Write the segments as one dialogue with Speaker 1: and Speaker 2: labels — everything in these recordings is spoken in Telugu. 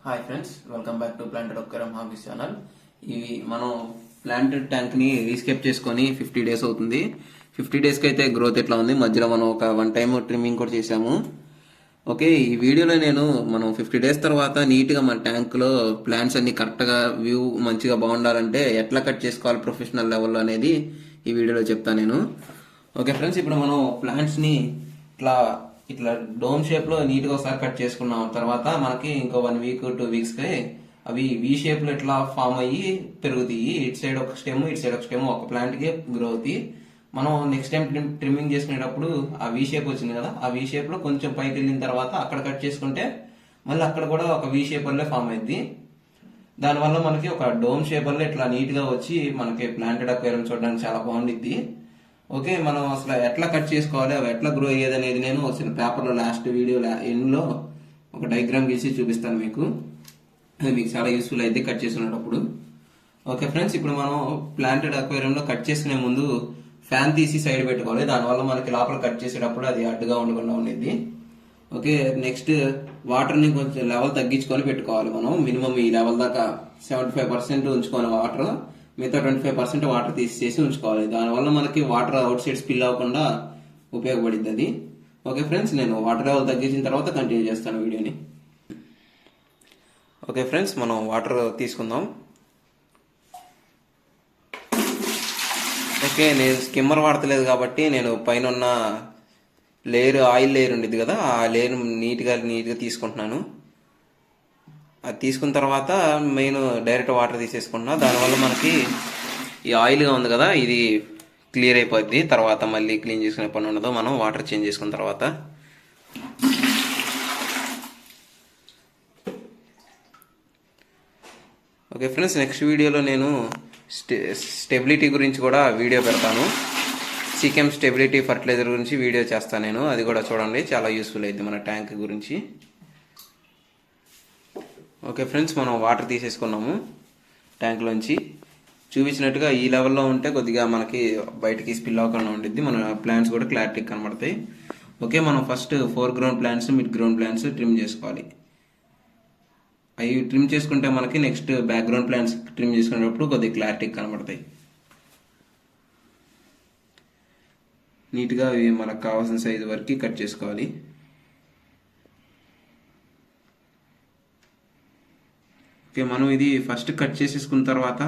Speaker 1: Hi friends, welcome back to planted ఒక్కరం హాబీస్ ఛానల్. ఇవి మనం ప్లాంటెడ్ ట్యాంక్ ని రీస్కేప్ చేసుకొని 50 డేస్ అవుతుంది. 50 డేస్కి అయితే గ్రోత్ ఎట్లా ఉంది, మధ్యలో మనం ఒక 1 టైం ట్రిమ్మింగ్ కూడా చేసాము. ఓకే, ఈ వీడియోలో నేను మనం 50 డేస్ తర్వాత నీట్గా మన ట్యాంక్లో ప్లాంట్స్ అన్ని కరెక్ట్గా వ్యూ మంచిగా బాగుండాలంటే ఎట్లా కట్ చేసుకోవాలి ప్రొఫెషనల్ లెవెల్లో అనేది ఈ వీడియోలో చెప్తాను నేను. ఓకే ఫ్రెండ్స్, ఇప్పుడు మనం ప్లాంట్స్ని ఇట్లా ఇట్లా డోమ్ షేప్లో నీట్గా ఒకసారి కట్ చేసుకున్నాం. తర్వాత మనకి ఇంకో 1 వీక్ 2 వీక్స్కి అవి వి షేప్లో ఇట్లా ఫామ్ అయ్యి పెరుగుతాయి. ఇటు సైడ్ ఒక స్టెమ్, ఇటు సైడ్ ఒక స్టెమ్, ఒక ప్లాంట్కి గ్రో అవుతాయి. మనం నెక్స్ట్ టైం ట్రిమ్మింగ్ చేసుకునేటప్పుడు ఆ వి షేప్ వచ్చింది కదా, ఆ వి షేప్లో కొంచెం పైకి వెళ్ళిన తర్వాత అక్కడ కట్ చేసుకుంటే మళ్ళీ అక్కడ కూడా ఒక వి షేప్ వల్లే ఫామ్ అయింది. దానివల్ల మనకి ఒక డోమ్ షేప్ వల్ల ఇట్లా నీట్గా వచ్చి మనకి ప్లాంటెడ్ అక్వేరియం చూడడానికి చాలా బాగుండిద్ది. ఓకే, మనం అసలు ఎట్లా కట్ చేసుకోవాలి, అవి ఎట్లా గ్రో అయ్యేది అనేది నేను వచ్చిన పేపర్లో లాస్ట్ వీడియో ఎండ్లో ఒక డయాగ్రామ్ గీసి చూపిస్తాను మీకు. అది మీకు చాలా యూస్ఫుల్ అయితే కట్ చేసుకునేటప్పుడు. ఓకే ఫ్రెండ్స్, ఇప్పుడు మనం ప్లాంటెడ్ అక్వేరియంలో కట్ చేసుకునే ముందు ఫ్యాన్ తీసి సైడ్ పెట్టుకోవాలి. దానివల్ల మనకి లోపల కట్ చేసేటప్పుడు అది అడ్డుగా ఉండకుండా ఉండేది. ఓకే, నెక్స్ట్ వాటర్ని కొంచెం లెవెల్ తగ్గించుకొని పెట్టుకోవాలి. మనం మినిమం ఈ లెవెల్ దాకా 75% ఉంచుకొని వాటర్, మిగతా 25% వాటర్ తీసేసి ఉంచుకోవాలి. దానివల్ల మనకి వాటర్ అవుట్ సైడ్ స్పిల్ అవ్వకుండా ఉపయోగపడింది అది. ఓకే ఫ్రెండ్స్, నేను వాటర్ లెవెల్ తగ్గించిన తర్వాత కంటిన్యూ చేస్తాను వీడియోని. ఓకే ఫ్రెండ్స్, మనం వాటర్ తీసుకుందాం. ఓకే, నేను స్కిమ్మర్ వాడతలేదు కాబట్టి నేను పైన ఉన్న ఆయిల్ లేయర్ ఉండేది కదా, ఆ లేయర్ నీట్గా తీసుకుంటున్నాను. అది తీసుకున్న తర్వాత మెయిన్ డైరెక్ట్ వాటర్ తీసేసుకుంటున్నా. దానివల్ల మనకి ఈ ఆయిల్గా ఉంది కదా, ఇది క్లియర్ అయిపోద్ది. తర్వాత మళ్ళీ క్లీన్ చేసుకునే పని ఉండదు మనం వాటర్ చేంజ్ చేసుకున్న తర్వాత. ఓకే ఫ్రెండ్స్, నెక్స్ట్ వీడియోలో నేను స్టెబిలిటీ గురించి కూడా వీడియో పెడతాను. సీకెమ్ స్టెబిలిటీ ఫర్టిలైజర్ గురించి వీడియో చేస్తాను నేను, అది కూడా చూడండి, చాలా యూస్ఫుల్ అయింది మన ట్యాంక్ గురించి. ఓకే ఫ్రెండ్స్, మనం వాటర్ తీసేసుకున్నాము ట్యాంక్లోంచి. చూపించినట్టుగా ఈ లెవెల్లో ఉంటే కొద్దిగా మనకి బయటికి స్పిల్ అవ్వకుండా ఉండిద్ది, మన ప్లాంట్స్ కూడా క్లారిటీ కనబడతాయి. ఓకే, మనం first 4 ground plants, mid ground plants trim చేసుకోవాలి. అవి ట్రిమ్ చేసుకుంటే మనకి నెక్స్ట్ బ్యాక్గ్రౌండ్ ప్లాంట్స్ ట్రిమ్ చేసుకునేటప్పుడు కొద్దిగా క్లారిటీ కనబడతాయి. నీట్గా అవి మనకు కావాల్సిన సైజు వరకు కట్ చేసుకోవాలి. ఓకే, మనం ఇది ఫస్ట్ కట్ చేసేసుకున్న తర్వాత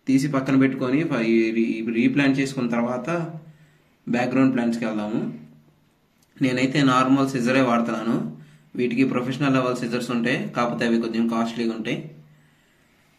Speaker 1: తీసి పక్కన పెట్టుకొని రీప్లాంట్ చేసుకున్న తర్వాత బ్యాక్గ్రౌండ్ ప్లాంట్స్కి వెళ్దాము. నేనైతే నార్మల్ సిజరే వాడుతున్నాను. వీటికి ప్రొఫెషనల్ లెవెల్ సిజర్స్ ఉంటాయి, కాకపోతే అవి కొంచెం కాస్ట్లీగా ఉంటాయి.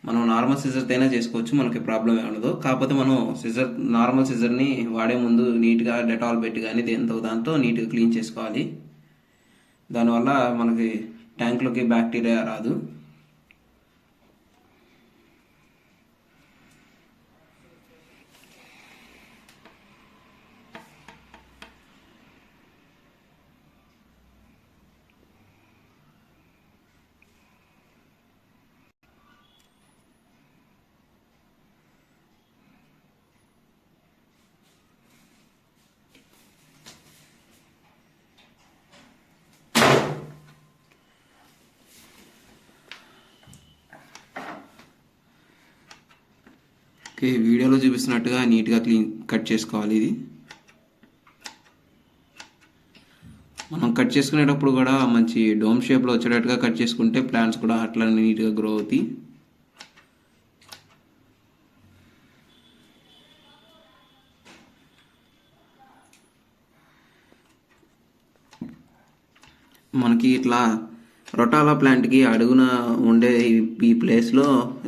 Speaker 1: మనం నార్మల్ సిజర్తో అయినా చేసుకోవచ్చు, మనకి ప్రాబ్లం ఉండదు. కాకపోతే మనం నార్మల్ సిజర్ని వాడే ముందు నీట్గా డెటాల్ పెట్టి కానీ దాంతో నీట్గా క్లీన్ చేసుకోవాలి. దానివల్ల మనకి ట్యాంక్లోకి బ్యాక్టీరియా రాదు. ఓకే, వీడియోలో చూపిస్తున్నట్టుగా నీట్గా కట్ చేసుకోవాలి. ఇది మనం కట్ చేసుకునేటప్పుడు కూడా మంచి డోమ్ షేప్లో వచ్చేటట్టుగా కట్ చేసుకుంటే ప్లాంట్స్ కూడా అట్లా నీట్గా గ్రో అవుతాయి. మనకి ఇట్లా రొటాలా ప్లాంట్కి అడుగున ఉండే ఈ ప్లేస్లో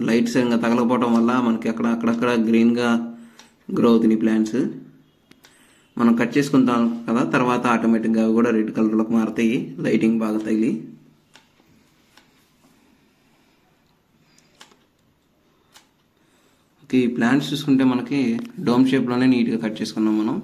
Speaker 1: లైట్స్ ఇంకా తగలకపోవడం వల్ల మనకి అక్కడక్కడ గ్రీన్గా గ్రో అవుతున్నాయి ప్లాంట్స్. మనం కట్ చేసుకుంటాం కదా, తర్వాత ఆటోమేటిక్గా అవి కూడా రెడ్ కలర్లోకి మారుతాయి, లైటింగ్ బాగా తగిలి. ఓకే, ఈ ప్లాంట్స్ చూసుకుంటే మనకి డోమ్ షేప్లోనే నీట్గా కట్ చేసుకున్నాం మనం.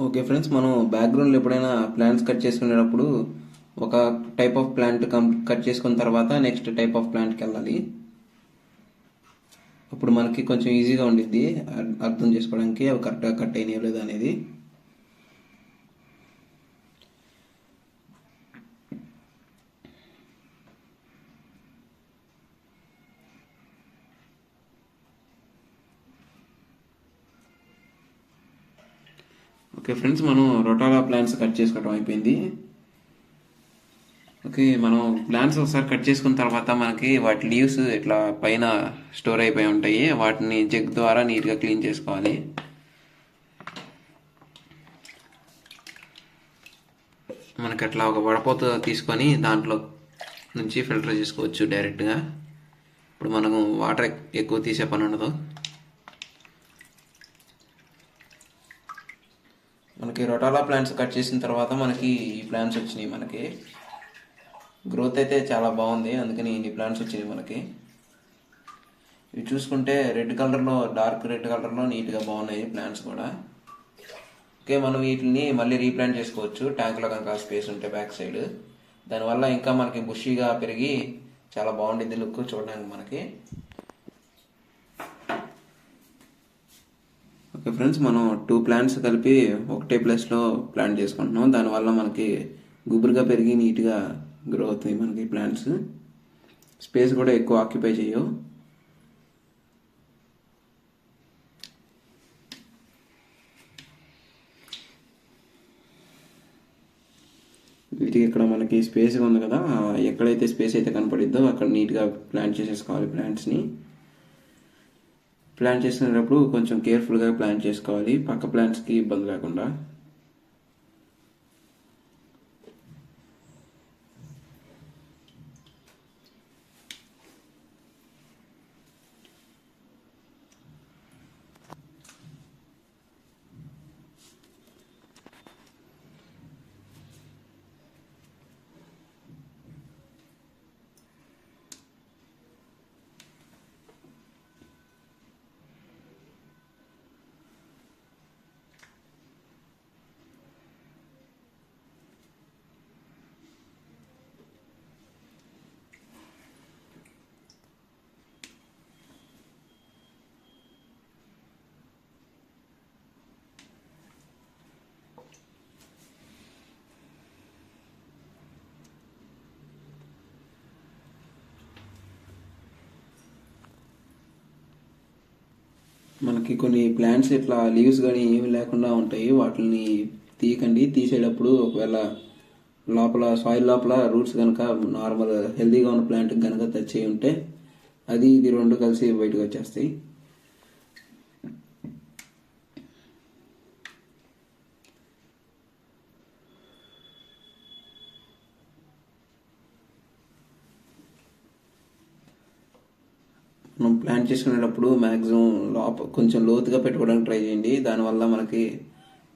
Speaker 1: ఓకే ఫ్రెండ్స్, మనం బ్యాక్గ్రౌండ్లో ఎప్పుడైనా ప్లాంట్స్ కట్ చేసుకునేటప్పుడు ఒక టైప్ ఆఫ్ ప్లాంట్ కట్ చేసుకున్న తర్వాత నెక్స్ట్ టైప్ ఆఫ్ ప్లాంట్కి వెళ్ళాలి. అప్పుడు మనకి కొంచెం ఈజీగా ఉండిద్ది అర్థం చేసుకోవడానికి అవి కరెక్ట్గా కట్ అయినాయో లేదా అనేది. ఓకే ఫ్రెండ్స్, మనం రొటాలా ప్లాంట్స్ కట్ చేసుకోవడం అయిపోయింది. ఓకే, మనం ప్లాంట్స్ ఒకసారి కట్ చేసుకున్న తర్వాత మనకి వాటి లీవ్స్ ఇట్లా పైన స్టోర్ అయిపోయి ఉంటాయి. వాటిని జగ్ ద్వారా నీట్గా క్లీన్ చేసుకోవాలి. మనకి అట్లా ఒక వడపోత తీసుకొని దాంట్లో నుంచి ఫిల్టర్ చేసుకోవచ్చు డైరెక్ట్గా. ఇప్పుడు మనము వాటర్ ఎక్కువ తీసే పని ఉండదు. మనకి రొటాలా ప్లాంట్స్ కట్ చేసిన తర్వాత మనకి ఈ ప్లాంట్స్ వచ్చినాయి. మనకి గ్రోత్ అయితే చాలా బాగుంది, అందుకని ఇన్ని ప్లాంట్స్ వచ్చినాయి మనకి. ఇవి చూసుకుంటే రెడ్ కలర్లో, డార్క్ రెడ్ కలర్లో నీట్గా బాగున్నాయి ప్లాంట్స్ కూడా. ఓకే, మనం వీటిని మళ్ళీ రీప్లాంట్ చేసుకోవచ్చు ట్యాంక్లో కనుక స్పేస్ ఉంటే బ్యాక్ సైడ్. దానివల్ల ఇంకా మనకి బుషీగా పెరిగి చాలా బాగుండిద్ది లుక్ చూడడానికి మనకి. ఓకే ఫ్రెండ్స్, మనం 2 ప్లాంట్స్ కలిపి ఒకటే ప్లేస్లో ప్లాంట్ చేసుకుంటున్నాం. దానివల్ల మనకి గుబురుగా పెరిగి నీట్గా గ్రో అవుతాయి మనకి ప్లాంట్స్. స్పేస్ కూడా ఎక్కువ ఆక్యుపై చేయవు. వీటికి ఇక్కడ మనకి స్పేస్ ఉంది కదా, ఎక్కడైతే స్పేస్ అయితే కనపడిద్దో అక్కడ నీట్గా ప్లాంట్ చేసేసుకోవాలి ప్లాంట్స్ని. ప్లాంట్ చేసుకునేటప్పుడు కొంచెం కేర్ఫుల్గా ప్లాంట్ చేసుకోవాలి, పక్క ప్లాంట్స్కి ఇబ్బంది లేకుండా. మనకి కొన్ని ప్లాంట్స్ ఇట్లా లీవ్స్ కానీ ఏమి లేకుండా ఉంటాయి, వాటిని తీయకండి. తీసేటప్పుడు ఒకవేళ లోపల సాయిల్ లోపల రూట్స్ కనుక నార్మల్ హెల్తీగా ఉన్న ప్లాంట్ కనుక టచ్ అయి ఉంటే అది ఇది రెండు కలిసి బయటకు వచ్చేస్తాయి. మనం ప్లాంట్ చేసుకునేటప్పుడు మ్యాక్సిమం కొంచెం లోతుగా పెట్టుకోవడానికి ట్రై చేయండి. దానివల్ల మనకి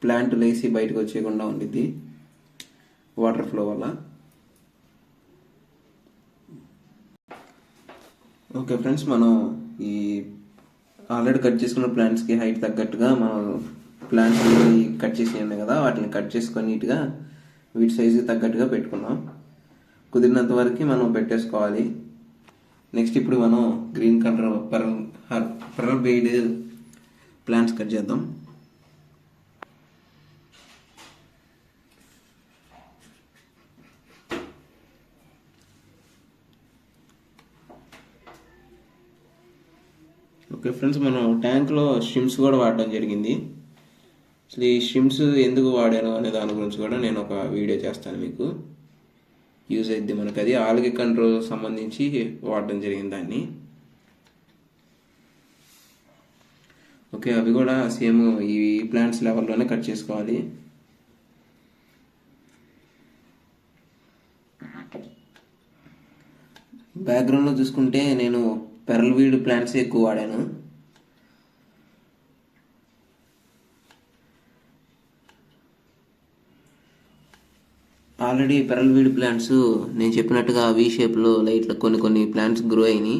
Speaker 1: ప్లాంట్ లేసి బయటకు వచ్చేయకుండా ఉండిద్ది వాటర్ ఫ్లో వల్ల. ఓకే ఫ్రెండ్స్, మనం ఈ ఆల్రెడీ కట్ చేసుకున్న ప్లాంట్స్కి హైట్ తగ్గట్టుగా మనం ప్లాంట్స్ కట్ చేసి ఉన్నాయి కదా, వాటిని కట్ చేసుకొని నీట్గా వీటి సైజుకి తగ్గట్టుగా పెట్టుకున్నాం. కుదిరినంత వరకు మనం పెట్టేసుకోవాలి. నెక్స్ట్ ఇప్పుడు మనం green colour pearl weed plants cut చేద్దాం. ఓకే ఫ్రెండ్స్, మనం ట్యాంక్లో షిమ్స్ కూడా వాడడం జరిగింది. అసలు ఈ షిమ్స్ ఎందుకు వాడాను అనే దాని గురించి కూడా నేను ఒక వీడియో చేస్తాను, మీకు యూజ్ అయింది. మనకు అది ఆల్గే కంట్రోల్ సంబంధించి వాడడం జరిగింది దాన్ని. ఓకే, అవి కూడా సేమ్ ఈ ప్లాంట్స్ లెవెల్లోనే కట్ చేసుకోవాలి. బ్యాక్గ్రౌండ్లో చూసుకుంటే నేను పెరల్ వీడ్ ప్లాంట్స్ ఎక్కువ వాడాను. ఆల్రెడీ పెరల్ వీడ్ ప్లాంట్స్ నేను చెప్పినట్టుగా వి షేప్లో లైట్లో కొన్ని ప్లాంట్స్ గ్రో అయినాయి.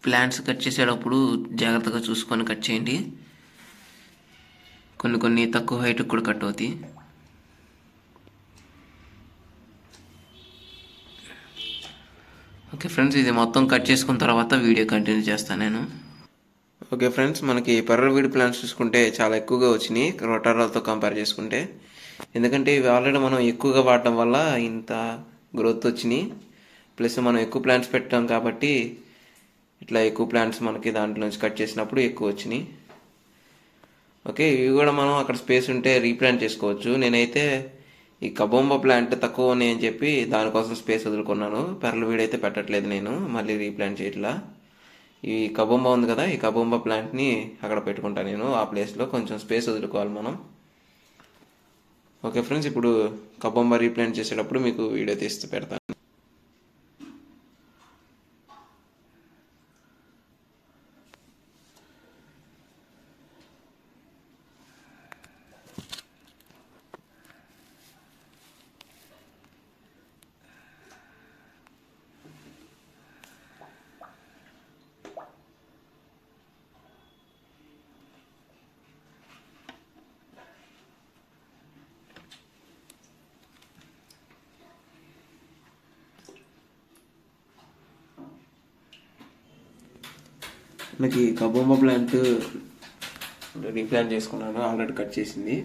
Speaker 1: ప్లాంట్స్ కట్ చేసేటప్పుడు జాగ్రత్తగా చూసుకొని కట్ చేయండి. కొన్ని తక్కువ హైట్కి కూడా కట్ అవుతాయి. ఓకే ఫ్రెండ్స్, ఇది మొత్తం కట్ చేసుకున్న తర్వాత వీడియో కంటిన్యూ చేస్తాను నేను. ఓకే ఫ్రెండ్స్, మనకి పెర్రవీడి ప్లాంట్స్ చూసుకుంటే చాలా ఎక్కువగా వచ్చినాయి రొటారాలతో కంపేర్ చేసుకుంటే. ఎందుకంటే ఇవి ఆల్రెడీ మనం ఎక్కువగా వాడటం వల్ల ఇంత గ్రోత్ వచ్చినాయి. ప్లస్ మనం ఎక్కువ ప్లాంట్స్ పెట్టాం కాబట్టి ఇట్లా ఎక్కువ ప్లాంట్స్ మనకి దాంట్లో నుంచి కట్ చేసినప్పుడు ఎక్కువ వచ్చినాయి. ఓకే, ఇవి కూడా మనం అక్కడ స్పేస్ ఉంటే రీప్లాంట్ చేసుకోవచ్చు. నేనైతే ఈ కబొంబా ప్లాంట్ తక్కువ ఉన్నాయి అని చెప్పి దానికోసం స్పేస్ వదులుకున్నాను. పెరలవీడి అయితే పెట్టట్లేదు నేను, మళ్ళీ రీప్లాంట్ చేయట్లా. ఈ కబొంబా ఉంది కదా, ఈ కబొంబా ప్లాంట్ని అక్కడ పెట్టుకుంటాను నేను. ఆ ప్లేస్లో కొంచెం స్పేస్ వదులుకోవాలి మనం. ఓకే ఫ్రెండ్స్, ఇప్పుడు కబొంబా రీప్లాంట్ చేసేటప్పుడు మీకు వీడియో తీస్తూ పెడతాను. నాకు కబొంబా ప్లాంట్ రీప్లాంట్ చేసుకున్నాను, ఆల్రెడీ కట్ చేసింది.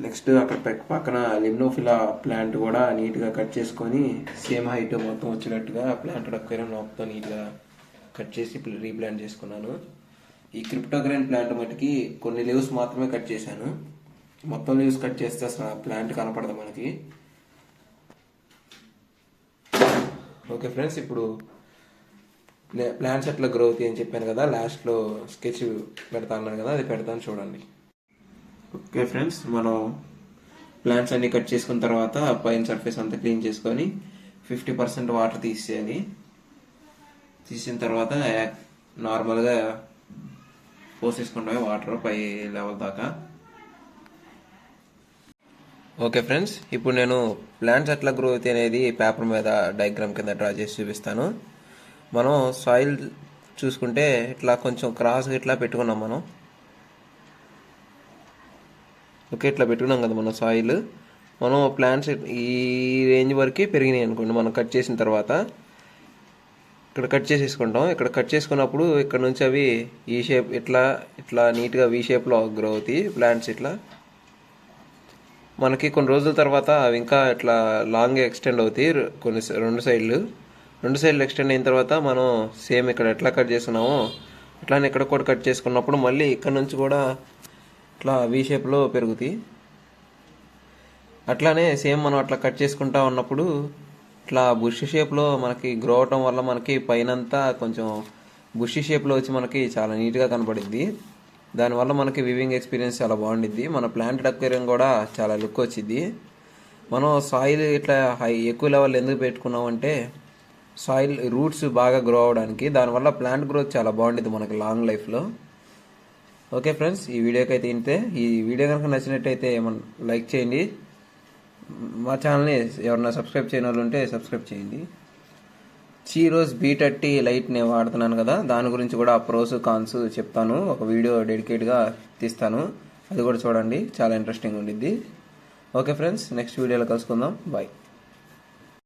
Speaker 1: నెక్స్ట్ అక్కడ పక్కన లిమ్నోఫిలా ప్లాంట్ కూడా నీట్గా కట్ చేసుకొని సేమ్ హైట్ మొత్తం వచ్చేటట్టుగా ప్లాంట్ అక్వేరియం మొత్తం నీట్గా కట్ చేసి రీప్లాంట్ చేసుకున్నాను. ఈ క్రిప్టోగ్రైన్ ప్లాంట్ మటుకి కొన్ని లీవ్స్ మాత్రమే కట్ చేశాను. మొత్తం లీవ్స్ కట్ చేస్తే అసలు ప్లాంట్ కనపడదు మనకి. ఓకే ఫ్రెండ్స్, ఇప్పుడు ప్లాంట్స్ ఎట్లా గ్రో అవుతాయి అని చెప్పాను కదా, లాస్ట్లో స్కెచ్ పెడతాను కదా, అది పెడతాను చూడండి. ఓకే ఫ్రెండ్స్, మనం ప్లాంట్స్ అన్ని కట్ చేసుకున్న తర్వాత పైన సర్ఫేస్ అంతా క్లీన్ చేసుకొని 50% వాటర్ తీసేయాలి. తీసిన తర్వాత నార్మల్గా పోసేసుకుంటామే వాటర్ పై లెవెల్ దాకా. ఓకే ఫ్రెండ్స్, ఇప్పుడు నేను ప్లాంట్స్ ఎట్లా గ్రో అవుతాయి అనేది పేపర్ మీద డయాగ్రామ్ కింద డ్రా చేసి చూపిస్తాను. మనం సాయిల్ చూసుకుంటే ఇట్లా కొంచెం క్రాస్గా ఇట్లా పెట్టుకున్నాం మనం. ఓకే, ఇట్లా పెట్టుకున్నాం కదా మన సాయిల్. మనం ప్లాంట్స్ ఈ రేంజ్ వరకు పెరిగినాయి అనుకోండి, మనం కట్ చేసిన తర్వాత ఇక్కడ కట్ చేసేసుకుంటాం. ఇక్కడ కట్ చేసుకున్నప్పుడు ఇక్కడ నుంచి అవి ఈ షేప్ ఇట్లా నీట్గా వీ షేప్లో గ్రో అవుతాయి ప్లాంట్స్. ఇట్లా మనకి కొన్ని రోజుల తర్వాత అవి ఇంకా ఇట్లా లాంగ్ ఎక్స్టెండ్ అవుతాయి. రెండు సైడ్లు ఎక్స్టెండ్ అయిన తర్వాత మనం సేమ్ ఇక్కడ ఎట్లా కట్ చేసుకున్నామో అట్లానే ఇక్కడ కూడా కట్ చేసుకున్నప్పుడు మళ్ళీ ఇక్కడ నుంచి కూడా ఇట్లా వీ షేప్లో పెరుగుతాయి. అట్లానే సేమ్ మనం అట్లా కట్ చేసుకుంటా ఉన్నప్పుడు ఇట్లా బుష్ షేప్లో మనకి గ్రో అవటం వల్ల మనకి పైనంతా కొంచెం బుష్ షేప్లో వచ్చి మనకి చాలా నీట్గా కనపడిద్ది. దానివల్ల మనకి వివింగ్ ఎక్స్పీరియన్స్ చాలా బాగుండిద్ది. మన ప్లాంట్ అక్వేరియం కూడా చాలా లుక్ వచ్చింది. మనం సాయిల్ ఇట్లా ఎక్కువ లెవెల్ ఎందుకు పెట్టుకున్నామంటే సాయిల్ రూట్స్ బాగా గ్రో అవడానికి. దానివల్ల ప్లాంట్ గ్రోత్ చాలా బాగుండిద్ది మనకి లాంగ్ లైఫ్లో. ఓకే ఫ్రెండ్స్, ఈ వీడియోకి అయితే ఇంతే. ఈ వీడియో కనుక నచ్చినట్టయితే లైక్ చేయండి. మా ఛానల్ని ఎవరన్నా సబ్స్క్రైబ్ చేయని వాళ్ళు ఉంటే సబ్స్క్రైబ్ చేయండి. చీరోస్ B30 లైట్ నేను వాడుతున్నాను కదా, దాని గురించి కూడా ప్రోస్ కాన్స్ చెప్తాను. ఒక వీడియో డెడికేట్గా తీస్తాను, అది కూడా చూడండి, చాలా ఇంట్రెస్టింగ్ ఉండిద్ది. ఓకే ఫ్రెండ్స్, నెక్స్ట్ వీడియోలో కలుసుకుందాం. బాయ్.